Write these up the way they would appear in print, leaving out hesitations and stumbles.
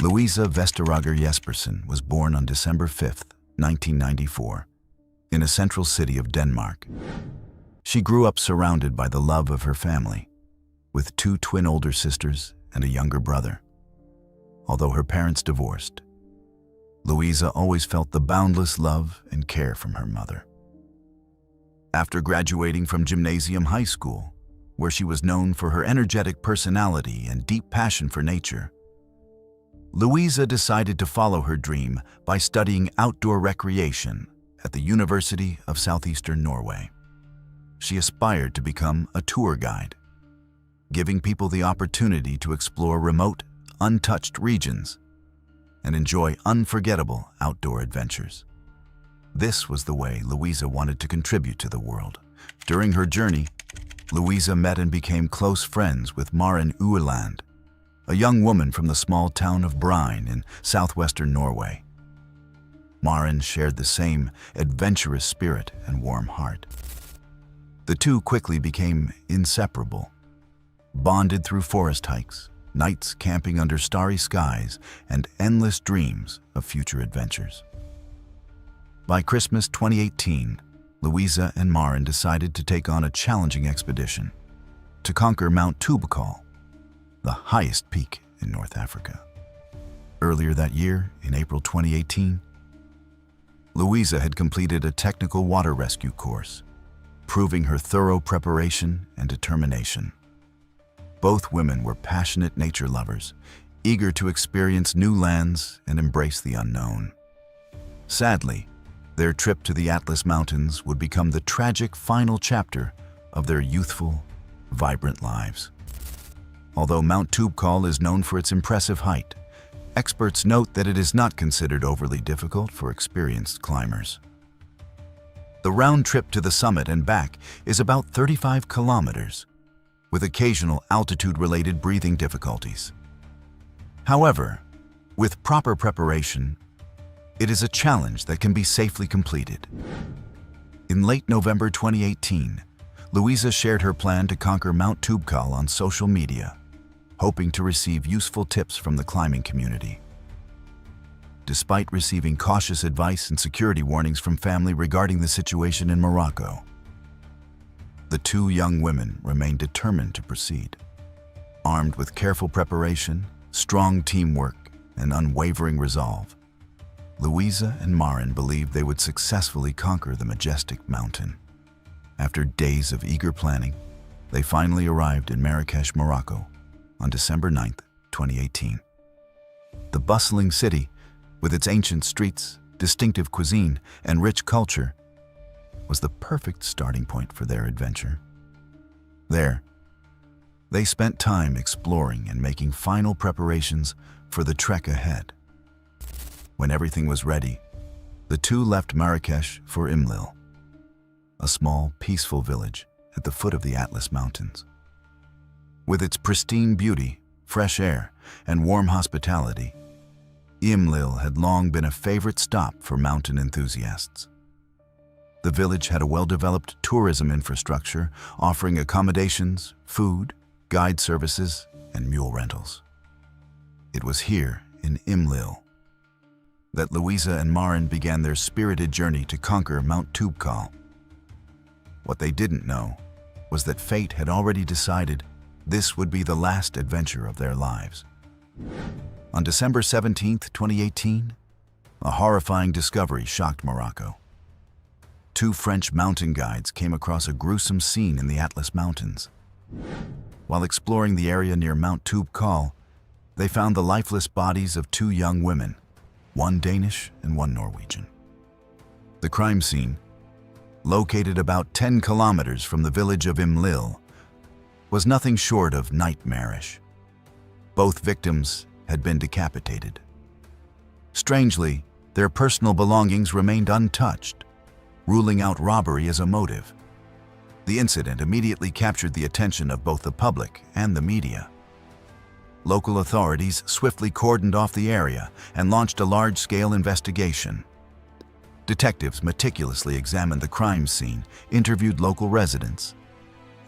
Louisa Jespersen was born on December 5, 1994, in a central city of Denmark. She grew up surrounded by the love of her family, with two twin older sisters and a younger brother. Although her parents divorced, Louisa always felt the boundless love and care from her mother. After graduating from Gymnasium High School, where she was known for her energetic personality and deep passion for nature, Louisa decided to follow her dream by studying outdoor recreation at the University of Southeastern Norway. She aspired to become a tour guide, giving people the opportunity to explore remote, untouched regions and enjoy unforgettable outdoor adventures. This was the way Louisa wanted to contribute to the world. During her journey, Louisa met and became close friends with Maren Ueland, a young woman from the small town of Brine in southwestern Norway. Maren shared the same adventurous spirit and warm heart. The two quickly became inseparable, bonded through forest hikes, nights camping under starry skies, and endless dreams of future adventures. By Christmas 2018, Louisa and Maren decided to take on a challenging expedition to conquer Mount Toubkal, the highest peak in North Africa. Earlier that year, in April 2018, Louisa had completed a technical water rescue course, proving her thorough preparation and determination. Both women were passionate nature lovers, eager to experience new lands and embrace the unknown. Sadly, their trip to the Atlas Mountains would become the tragic final chapter of their youthful, vibrant lives. Although Mount Toubkal is known for its impressive height, experts note that it is not considered overly difficult for experienced climbers. The round trip to the summit and back is about 35 kilometers, with occasional altitude-related breathing difficulties. However, with proper preparation, it is a challenge that can be safely completed. In late November 2018, Louisa shared her plan to conquer Mount Toubkal on social media, hoping to receive useful tips from the climbing community. Despite receiving cautious advice and security warnings from family regarding the situation in Morocco, the two young women remained determined to proceed. Armed with careful preparation, strong teamwork, and unwavering resolve, Louisa and Maren believed they would successfully conquer the majestic mountain. After days of eager planning, they finally arrived in Marrakesh, Morocco, on December 9, 2018. The bustling city, with its ancient streets, distinctive cuisine, and rich culture, was the perfect starting point for their adventure. There, they spent time exploring and making final preparations for the trek ahead. When everything was ready, the two left Marrakesh for Imlil, a small, peaceful village at the foot of the Atlas Mountains. With its pristine beauty, fresh air, and warm hospitality, Imlil had long been a favorite stop for mountain enthusiasts. The village had a well-developed tourism infrastructure, offering accommodations, food, guide services, and mule rentals. It was here, in Imlil, that Louisa and Maren began their spirited journey to conquer Mount Toubkal. What they didn't know was that fate had already decided this would be the last adventure of their lives. On December 17, 2018, a horrifying discovery shocked Morocco. Two French mountain guides came across a gruesome scene in the Atlas Mountains. While exploring the area near Mount Toubkal, they found the lifeless bodies of two young women, one Danish and one Norwegian. The crime scene, located about 10 kilometers from the village of Imlil, was nothing short of nightmarish. Both victims had been decapitated. Strangely, their personal belongings remained untouched, ruling out robbery as a motive. The incident immediately captured the attention of both the public and the media. Local authorities swiftly cordoned off the area and launched a large-scale investigation. Detectives meticulously examined the crime scene, interviewed local residents,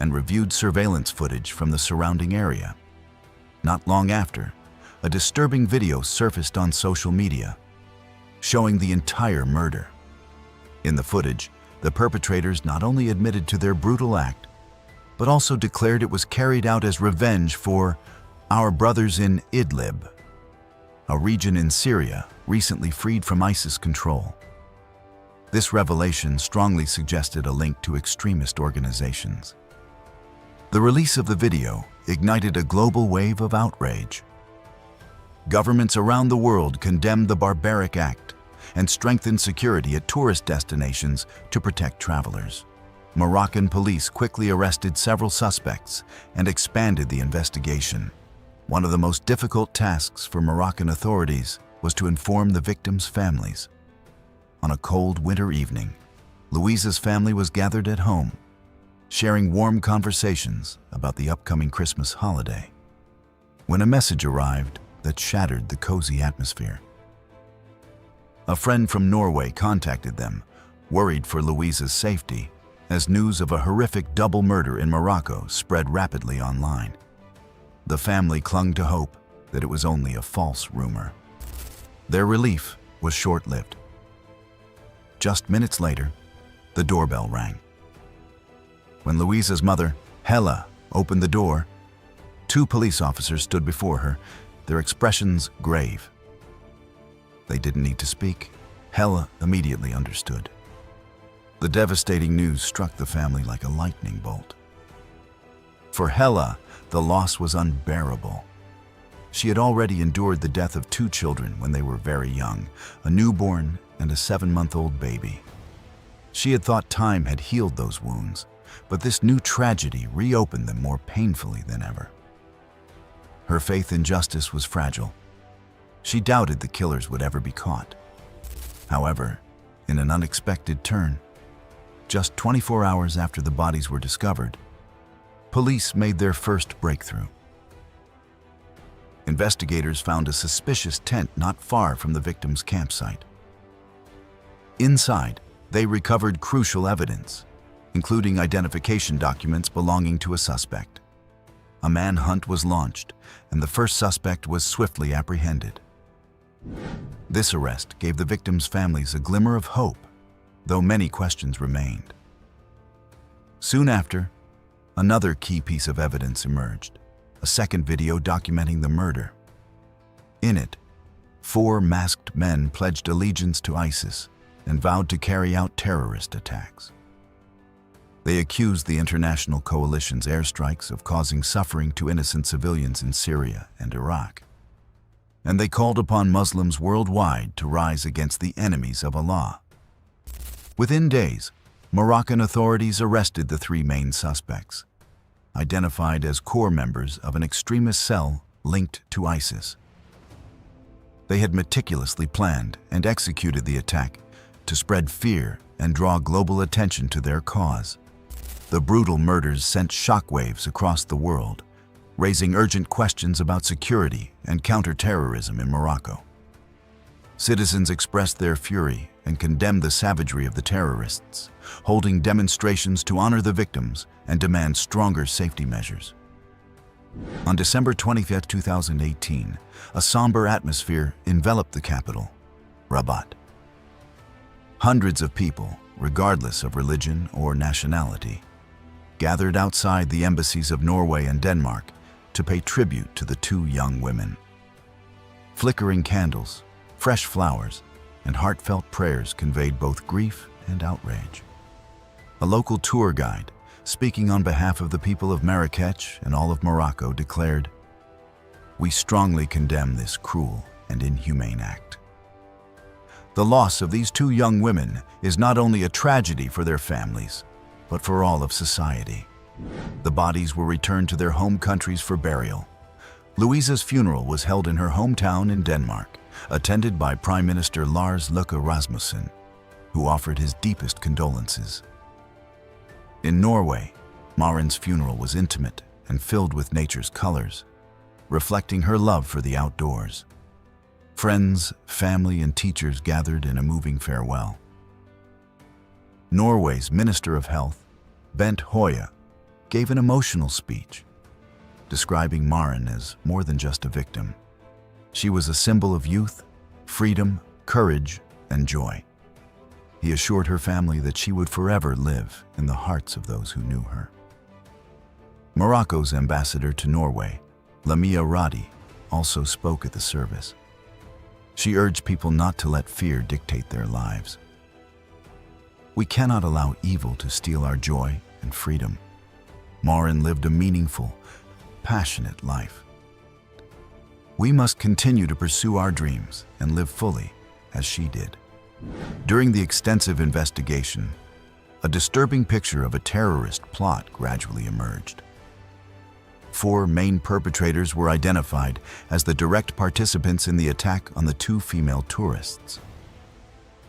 and reviewed surveillance footage from the surrounding area. Not long after, a disturbing video surfaced on social media, showing the entire murder. In the footage, the perpetrators not only admitted to their brutal act, but also declared it was carried out as revenge for our brothers in Idlib, a region in Syria recently freed from ISIS control. This revelation strongly suggested a link to extremist organizations. The release of the video ignited a global wave of outrage. Governments around the world condemned the barbaric act and strengthened security at tourist destinations to protect travelers. Moroccan police quickly arrested several suspects and expanded the investigation. One of the most difficult tasks for Moroccan authorities was to inform the victims' families. On a cold winter evening, Louisa's family was gathered at home, sharing warm conversations about the upcoming Christmas holiday, when a message arrived that shattered the cozy atmosphere. A friend from Norway contacted them, worried for Louisa's safety, as news of a horrific double murder in Morocco spread rapidly online. The family clung to hope that it was only a false rumor. Their relief was short-lived. Just minutes later, the doorbell rang. When Louisa's mother, Hella, opened the door, two police officers stood before her, their expressions grave. They didn't need to speak. Hella immediately understood. The devastating news struck the family like a lightning bolt. For Hella, the loss was unbearable. She had already endured the death of two children when they were very young, a newborn and a 7-month-old baby. She had thought time had healed those wounds, but this new tragedy reopened them more painfully than ever. Her faith in justice was fragile. She doubted the killers would ever be caught. However, in an unexpected turn, just 24 hours after the bodies were discovered, police made their first breakthrough. Investigators found a suspicious tent not far from the victim's campsite. Inside, they recovered crucial evidence, including identification documents belonging to a suspect. A manhunt was launched, and the first suspect was swiftly apprehended. This arrest gave the victims' families a glimmer of hope, though many questions remained. Soon after, another key piece of evidence emerged, a second video documenting the murder. In it, 4 masked men pledged allegiance to ISIS and vowed to carry out terrorist attacks. They accused the international coalition's airstrikes of causing suffering to innocent civilians in Syria and Iraq. And they called upon Muslims worldwide to rise against the enemies of Allah. Within days, Moroccan authorities arrested the 3 main suspects, identified as core members of an extremist cell linked to ISIS. They had meticulously planned and executed the attack to spread fear and draw global attention to their cause. The brutal murders sent shockwaves across the world, raising urgent questions about security and counterterrorism in Morocco. Citizens expressed their fury and condemned the savagery of the terrorists, holding demonstrations to honor the victims and demand stronger safety measures. On December 25, 2018, a somber atmosphere enveloped the capital, Rabat. Hundreds of people, regardless of religion or nationality, gathered outside the embassies of Norway and Denmark to pay tribute to the 2 young women. Flickering candles, fresh flowers, and heartfelt prayers conveyed both grief and outrage. A local tour guide, speaking on behalf of the people of Marrakech and all of Morocco, declared, "We strongly condemn this cruel and inhumane act." The loss of these 2 young women is not only a tragedy for their families, but for all of society. The bodies were returned to their home countries for burial. Louisa's funeral was held in her hometown in Denmark, attended by Prime Minister Lars Løkke Rasmussen, who offered his deepest condolences. In Norway, Maren's funeral was intimate and filled with nature's colors, reflecting her love for the outdoors. Friends, family, and teachers gathered in a moving farewell. Norway's Minister of Health, Bent Høie, gave an emotional speech, describing Maren as more than just a victim. She was a symbol of youth, freedom, courage, and joy. He assured her family that she would forever live in the hearts of those who knew her. Morocco's ambassador to Norway, Lamia Radi, also spoke at the service. She urged people not to let fear dictate their lives. We cannot allow evil to steal our joy and freedom. Maren lived a meaningful, passionate life. We must continue to pursue our dreams and live fully as she did. During the extensive investigation, a disturbing picture of a terrorist plot gradually emerged. 4 main perpetrators were identified as the direct participants in the attack on the 2 female tourists.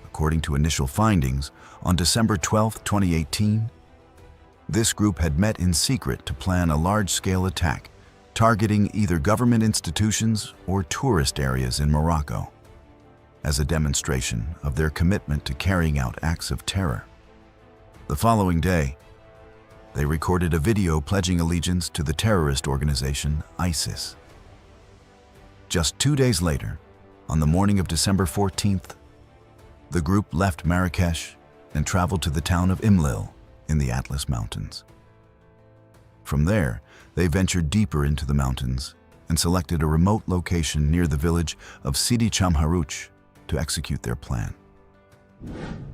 According to initial findings, on December 12, 2018, this group had met in secret to plan a large-scale attack, targeting either government institutions or tourist areas in Morocco, as a demonstration of their commitment to carrying out acts of terror. The following day, they recorded a video pledging allegiance to the terrorist organization ISIS. Just 2 days later, on the morning of December 14th, the group left Marrakesh and traveled to the town of Imlil in the Atlas Mountains. From there, they ventured deeper into the mountains and selected a remote location near the village of Sidi Chamharouch to execute their plan.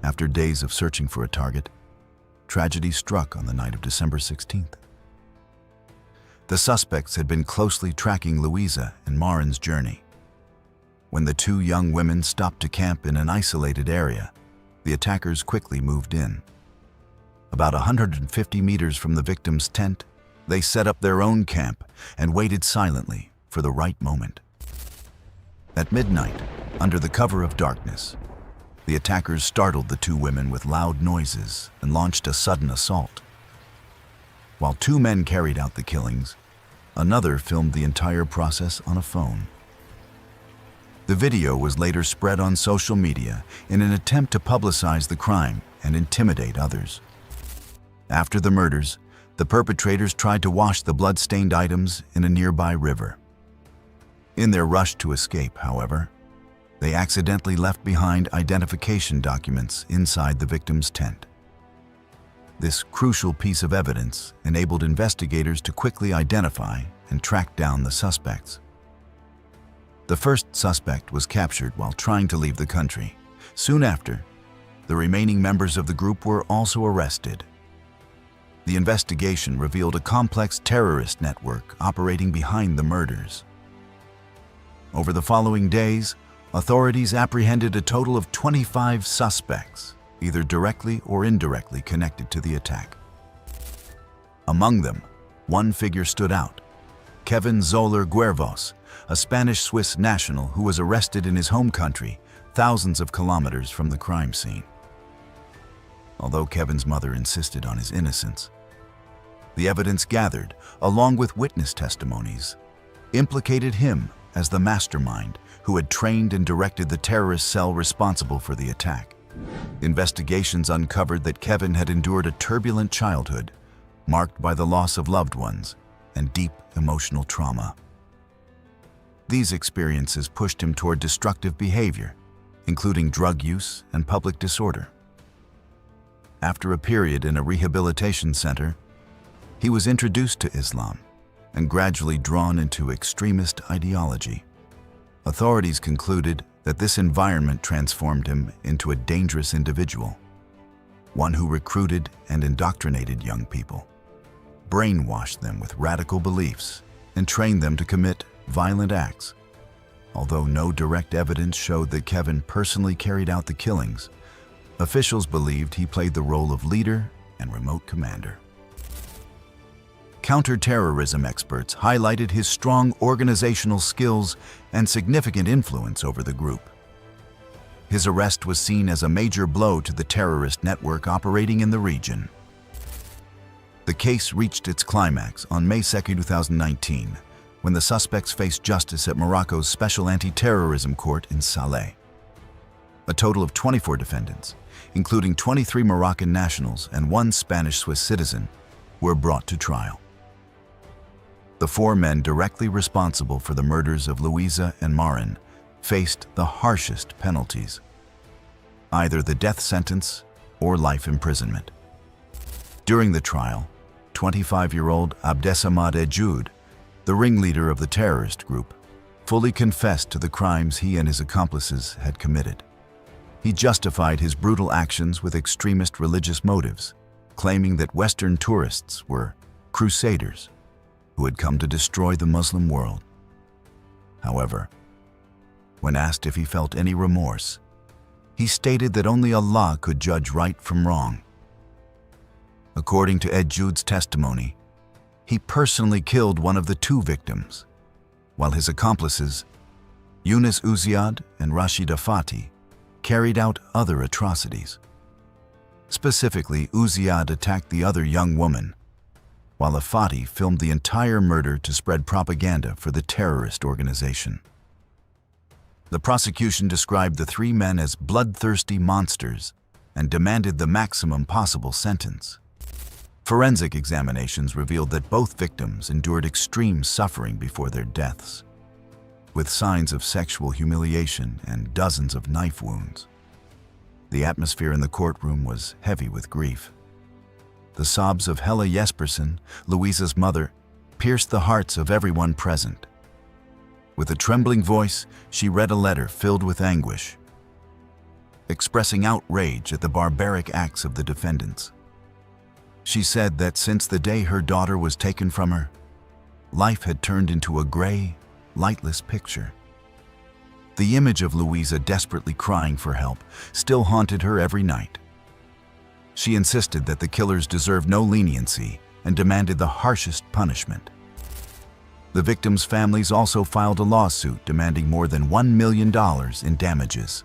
After days of searching for a target, tragedy struck on the night of December 16th. The suspects had been closely tracking Louisa and Maren's journey. When the 2 young women stopped to camp in an isolated area, the attackers quickly moved in. About 150 meters from the victim's tent, they set up their own camp and waited silently for the right moment. At midnight, under the cover of darkness, the attackers startled the 2 women with loud noises and launched a sudden assault. While 2 men carried out the killings, another filmed the entire process on a phone. The video was later spread on social media in an attempt to publicize the crime and intimidate others. After the murders, the perpetrators tried to wash the blood-stained items in a nearby river. In their rush to escape, however, they accidentally left behind identification documents inside the victim's tent. This crucial piece of evidence enabled investigators to quickly identify and track down the suspects. The first suspect was captured while trying to leave the country. Soon after, the remaining members of the group were also arrested. The investigation revealed a complex terrorist network operating behind the murders. Over the following days, authorities apprehended a total of 25 suspects, either directly or indirectly connected to the attack. Among them, one figure stood out: Kevin Zoller Guervos, a Spanish-Swiss national who was arrested in his home country, thousands of kilometers from the crime scene. Although Kevin's mother insisted on his innocence, the evidence gathered, along with witness testimonies, implicated him as the mastermind who had trained and directed the terrorist cell responsible for the attack. Investigations uncovered that Kevin had endured a turbulent childhood, marked by the loss of loved ones and deep emotional trauma. These experiences pushed him toward destructive behavior, including drug use and public disorder. After a period in a rehabilitation center, he was introduced to Islam and gradually drawn into extremist ideology. Authorities concluded that this environment transformed him into a dangerous individual, one who recruited and indoctrinated young people, brainwashed them with radical beliefs, and trained them to commit violent acts. Although no direct evidence showed that Kevin personally carried out the killings, officials believed he played the role of leader and remote commander. Counter-terrorism experts highlighted his strong organizational skills and significant influence over the group. His arrest was seen as a major blow to the terrorist network operating in the region. The case reached its climax on May 2, 2019, when the suspects faced justice at Morocco's Special Anti-Terrorism Court in Salé. A total of 24 defendants, including 23 Moroccan nationals and 1 Spanish-Swiss citizen, were brought to trial. The four men directly responsible for the murders of Louisa and Maren faced the harshest penalties, either the death sentence or life imprisonment. During the trial, 25-year-old Abdesamad Ejud, the ringleader of the terrorist group, fully confessed to the crimes he and his accomplices had committed. He justified his brutal actions with extremist religious motives, claiming that Western tourists were crusaders who had come to destroy the Muslim world. However, when asked if he felt any remorse, he stated that only Allah could judge right from wrong. According to Ejud's testimony, he personally killed one of the two victims, while his accomplices, Yunus Uziad and Rashida Fati, carried out other atrocities. Specifically, Uziad attacked the other young woman, while Afati filmed the entire murder to spread propaganda for the terrorist organization. The prosecution described the three men as bloodthirsty monsters and demanded the maximum possible sentence. Forensic examinations revealed that both victims endured extreme suffering before their deaths, with signs of sexual humiliation and dozens of knife wounds. The atmosphere in the courtroom was heavy with grief. The sobs of Hella Jespersen, Louisa's mother, pierced the hearts of everyone present. With a trembling voice, she read a letter filled with anguish, expressing outrage at the barbaric acts of the defendants. She said that since the day her daughter was taken from her, life had turned into a gray, lightless picture. The image of Louisa desperately crying for help still haunted her every night. She insisted that the killers deserved no leniency and demanded the harshest punishment. The victims' families also filed a lawsuit demanding more than $1 million in damages.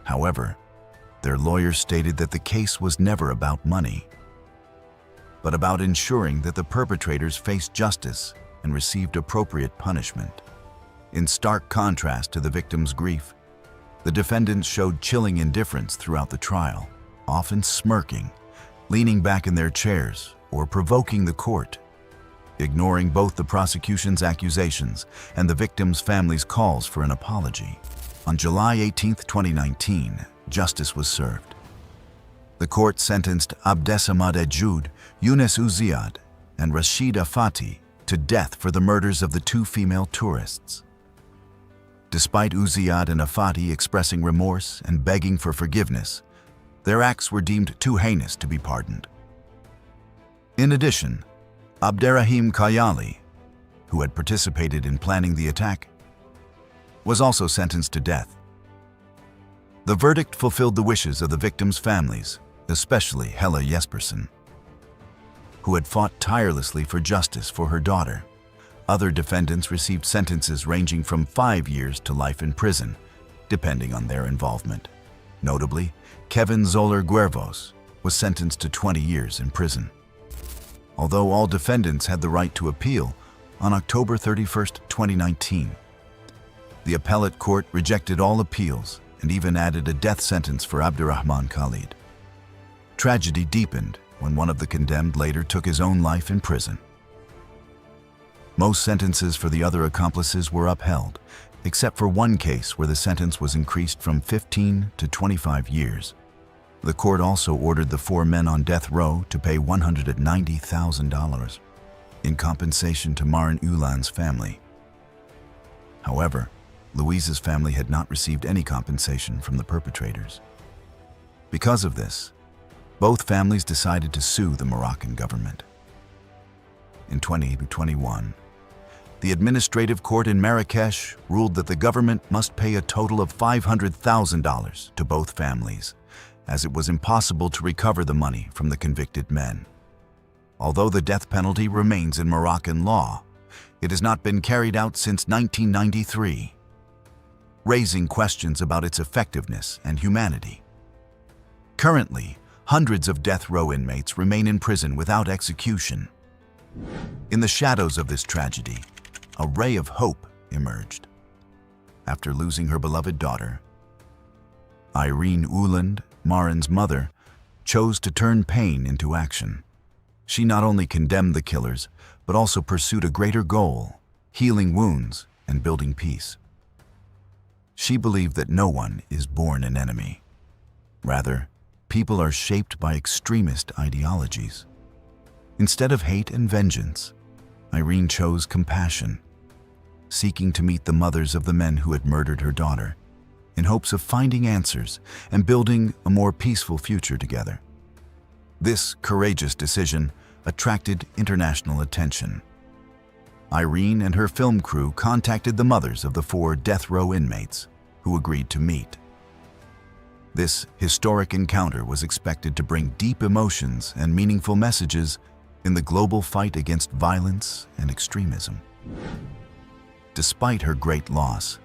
However, their lawyers stated that the case was never about money, but about ensuring that the perpetrators faced justice and received appropriate punishment. In stark contrast to the victims' grief, the defendants showed chilling indifference throughout the trial, often smirking, leaning back in their chairs, or provoking the court, ignoring both the prosecution's accusations and the victims' families' calls for an apology. On July 18, 2019, justice was served. The court sentenced Abdesamad Ejud, Yunus Uziad, and Rashida Fati to death for the murders of the two female tourists. Despite Uziad and Afati expressing remorse and begging for forgiveness, their acts were deemed too heinous to be pardoned. In addition, Abderrahim Kayali, who had participated in planning the attack, was also sentenced to death. The verdict fulfilled the wishes of the victims' families, especially Hella Jespersen, who had fought tirelessly for justice for her daughter. Other defendants received sentences ranging from 5 years to life in prison, depending on their involvement. Notably, Kevin Zoller Guervos was sentenced to 20 years in prison. Although all defendants had the right to appeal, on October 31, 2019, the appellate court rejected all appeals and even added a death sentence for Abdurrahman Khalid. Tragedy deepened when one of the condemned later took his own life in prison. Most sentences for the other accomplices were upheld, except for one case where the sentence was increased from 15 to 25 years. The court also ordered the four men on death row to pay $190,000 in compensation to Maren Ueland's family. However, Louisa's family had not received any compensation from the perpetrators. Because of this, both families decided to sue the Moroccan government. In 2021, the administrative court in Marrakesh ruled that the government must pay a total of $500,000 to both families, as it was impossible to recover the money from the convicted men. Although the death penalty remains in Moroccan law, it has not been carried out since 1993, raising questions about its effectiveness and humanity. Currently, hundreds of death row inmates remain in prison without execution. In the shadows of this tragedy, a ray of hope emerged. After losing her beloved daughter, Irene Ueland, Maren's mother, chose to turn pain into action. She not only condemned the killers, but also pursued a greater goal, healing wounds and building peace. She believed that no one is born an enemy. Rather, people are shaped by extremist ideologies. Instead of hate and vengeance, Irene chose compassion, seeking to meet the mothers of the men who had murdered her daughter, in hopes of finding answers and building a more peaceful future together. This courageous decision attracted international attention. Irene and her film crew contacted the mothers of the 4 death row inmates, who agreed to meet. This historic encounter was expected to bring deep emotions and meaningful messages in the global fight against violence and extremism. Despite her great loss,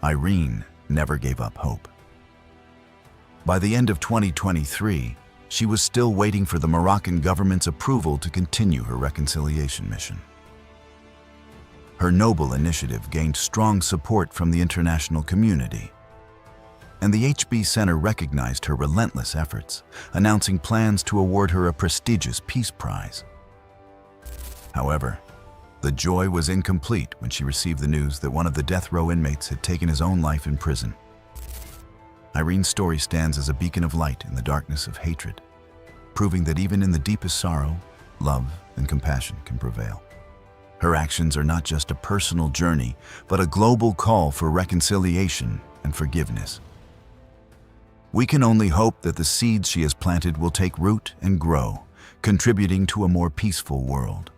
Irene never gave up hope. By the end of 2023, she was still waiting for the Moroccan government's approval to continue her reconciliation mission. Her noble initiative gained strong support from the international community, and the HB Center recognized her relentless efforts, announcing plans to award her a prestigious Peace Prize. However, the joy was incomplete when she received the news that one of the death row inmates had taken his own life in prison. Irene's story stands as a beacon of light in the darkness of hatred, proving that even in the deepest sorrow, love and compassion can prevail. Her actions are not just a personal journey, but a global call for reconciliation and forgiveness. We can only hope that the seeds she has planted will take root and grow, contributing to a more peaceful world.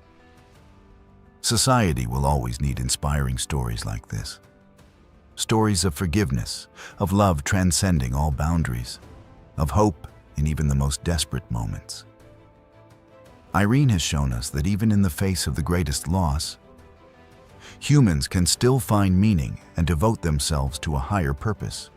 Society will always need inspiring stories like this. Stories of forgiveness, of love transcending all boundaries, of hope in even the most desperate moments. Irene has shown us that even in the face of the greatest loss, humans can still find meaning and devote themselves to a higher purpose.